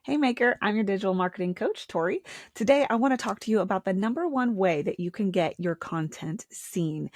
Hey Maker, I'm your digital marketing coach, Tori. Today, I want to talk to you about the number one way that you can get your content seen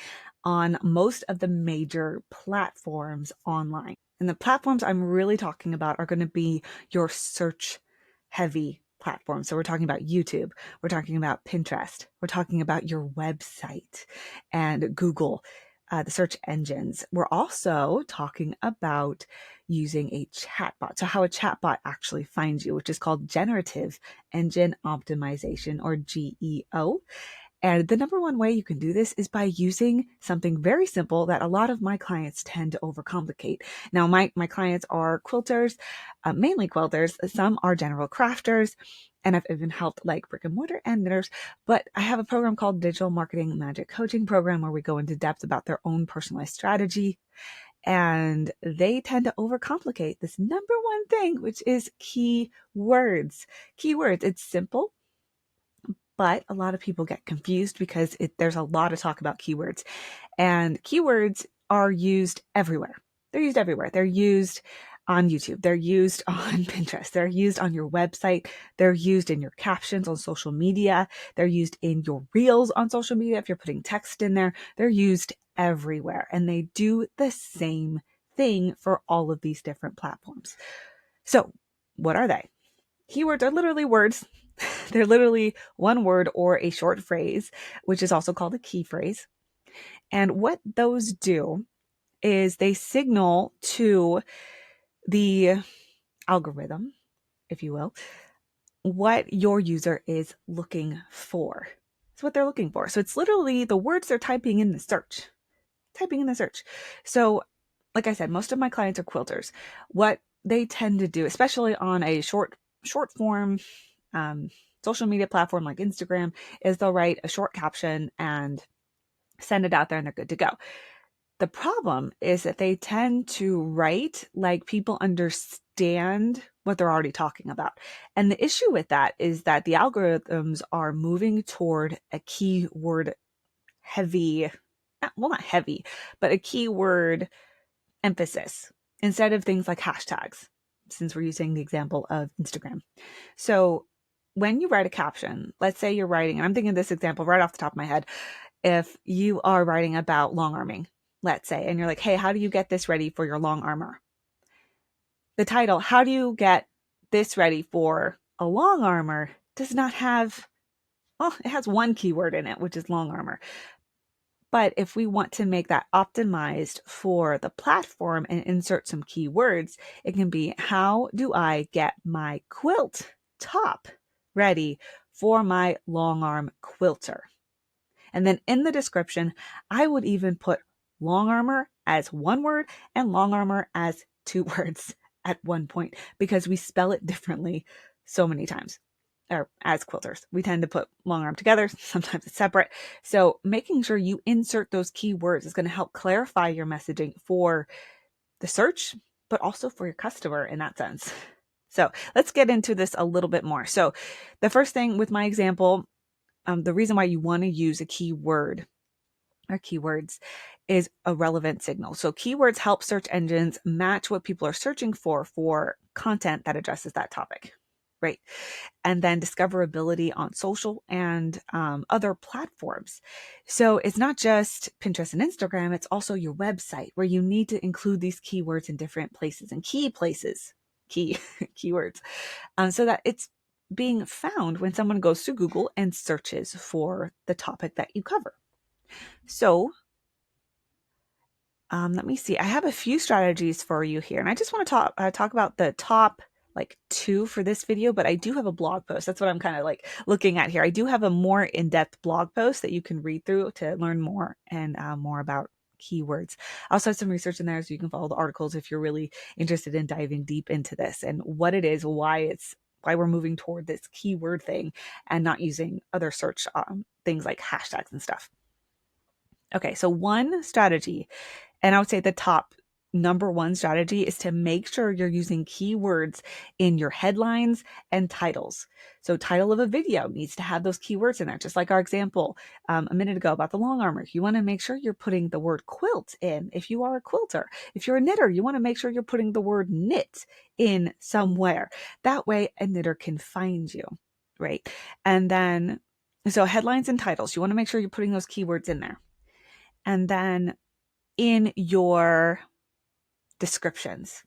on most of the major platforms online. And the platforms I'm really talking about are going to be your search heavy platforms. So we're talking about YouTube, we're talking about Pinterest, we're talking about your website and Google, the search engines. We're also talking about using a chatbot. So how a chatbot actually finds you, which is called generative engine optimization, or GEO. And the number one way you can do this is by using something very simple that a lot of my clients tend to overcomplicate. Now, my clients are quilters, mainly quilters. Some are general crafters, and I've even helped like brick and mortar and knitters. But I have a program called Digital Marketing Magic Coaching Program where we go into depth about their own personalized strategy, and they tend to overcomplicate this number one thing, which is keywords. Keywords, it's simple, but a lot of people get confused because there's a lot of talk about keywords. And keywords are used everywhere. They're used everywhere. They're used on YouTube. They're used on Pinterest. They're used on your website. They're used in your captions on social media. They're used in your reels on social media. If you're putting text in there, they're used everywhere. And they do the same thing for all of these different platforms. So what are they? Keywords are literally words. They're literally one word or a short phrase, which is also called a key phrase. And what those do is they signal to the algorithm, if you will, what your user is looking for. It's what they're looking for. So it's literally the words they're typing in the search. So, like I said, most of my clients are quilters. What they tend to do, especially on a short form um, social media platform like Instagram, is they'll write a short caption and send it out there and they're good to go. The problem is that they tend to write like people understand what they're already talking about. And the issue with that is that the algorithms are moving toward a keyword heavy, well, not heavy, but a keyword emphasis instead of things like hashtags, since we're using the example of Instagram. So when you write a caption, let's say you're writing, and I'm thinking of this example right off the top of my head, if you are writing about long arming, let's say, and you're like, hey, how do you get this ready for your long armor? The title, how do you get this ready for a long armor, does not have, well, it has one keyword in it, which is long armor. But if we want to make that optimized for the platform and insert some keywords, it can be, how do I get my quilt top ready for my long arm quilter? And then in the description, I would even put long armor as one word and long armor as two words at one point, because we spell it differently so many times. Or as quilters, we tend to put long arm together. Sometimes it's separate. So making sure you insert those keywords is going to help clarify your messaging for the search, but also for your customer in that sense. So let's get into this a little bit more. So the first thing with my example, the reason why you want to use a keyword or keywords is a relevant signal. So keywords help search engines match what people are searching for content that addresses that topic, right? And then discoverability on social and other platforms. So it's not just Pinterest and Instagram, it's also your website, where you need to include these keywords in different places and key places, key keywords, so that it's being found when someone goes to Google and searches for the topic that you cover. So let me see. I have a few strategies for you here, and I just want to talk about the top like two for this video, but I do have a blog post. That's what I'm kind of like looking at here. I do have a more in-depth blog post that you can read through to learn more and more about keywords. I also have some research in there, so you can follow the articles if you're really interested in diving deep into this and what it is, why we're moving toward this keyword thing and not using other search things like hashtags and stuff. Okay, so one strategy, and I would say the top number one strategy is to make sure you're using keywords in your headlines and titles. So title of a video needs to have those keywords in there, just like our example a minute ago about the long armor. You want to make sure you're putting the word quilt in if you are a quilter. If you're a knitter, you want to make sure you're putting the word knit in somewhere. That way a knitter can find you, right? And then, so headlines and titles, you want to make sure you're putting those keywords in there. And then in your descriptions.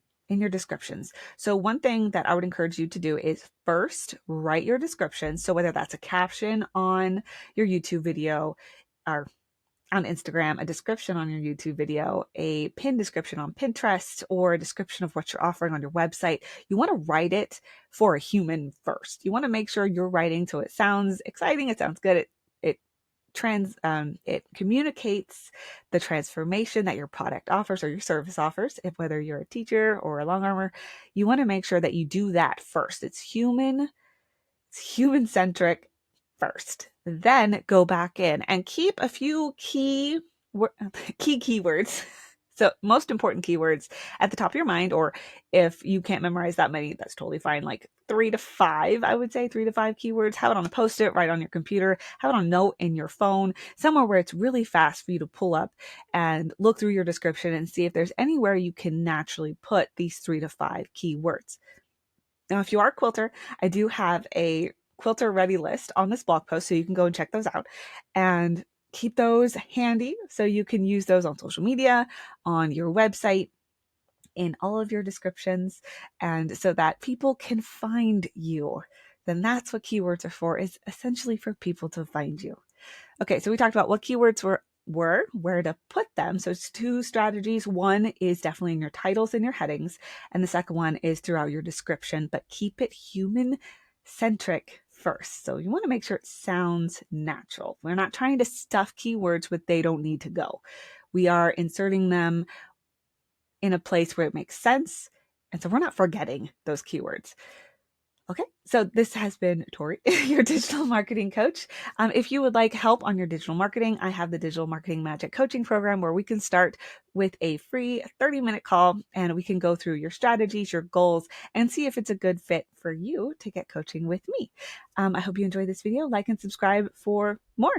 So one thing that I would encourage you to do is first write your description. So whether that's a caption on your YouTube video or on Instagram, a description on your YouTube video, a pin description on Pinterest, or a description of what you're offering on your website, you want to write it for a human first. You want to make sure you're writing so it sounds exciting, it sounds good, it communicates the transformation that your product offers or your service offers. If whether you're a teacher or a long armor, you want to make sure that you do that first. It's human centric first. Then go back in and keep a few keywords. So most important keywords at the top of your mind, or if you can't memorize that many, that's totally fine. Like 3 to 5, I would say 3 to 5 keywords. Have it on a post-it, write on your computer, have it on a note in your phone, somewhere where it's really fast for you to pull up and look through your description and see if there's anywhere you can naturally put these 3 to 5 keywords. Now, if you are a quilter, I do have a quilter ready list on this blog post, so you can go and check those out and keep those handy so you can use those on social media, on your website, in all of your descriptions, and so that people can find you. Then that's what keywords are for, is essentially for people to find you. Okay, so we talked about what keywords were, where to put them. So it's 2 strategies. One is definitely in your titles and your headings, and the second one is throughout your description, but keep it human centric first. So you want to make sure it sounds natural. We're not trying to stuff keywords where they don't need to go. We are inserting them in a place where it makes sense. And so we're not forgetting those keywords. Okay, so this has been Tori, your digital marketing coach. If you would like help on your digital marketing, I have the Digital Marketing Magic Coaching Program where we can start with a free 30-minute call and we can go through your strategies, your goals, and see if it's a good fit for you to get coaching with me. I hope you enjoyed this video. Like and subscribe for more.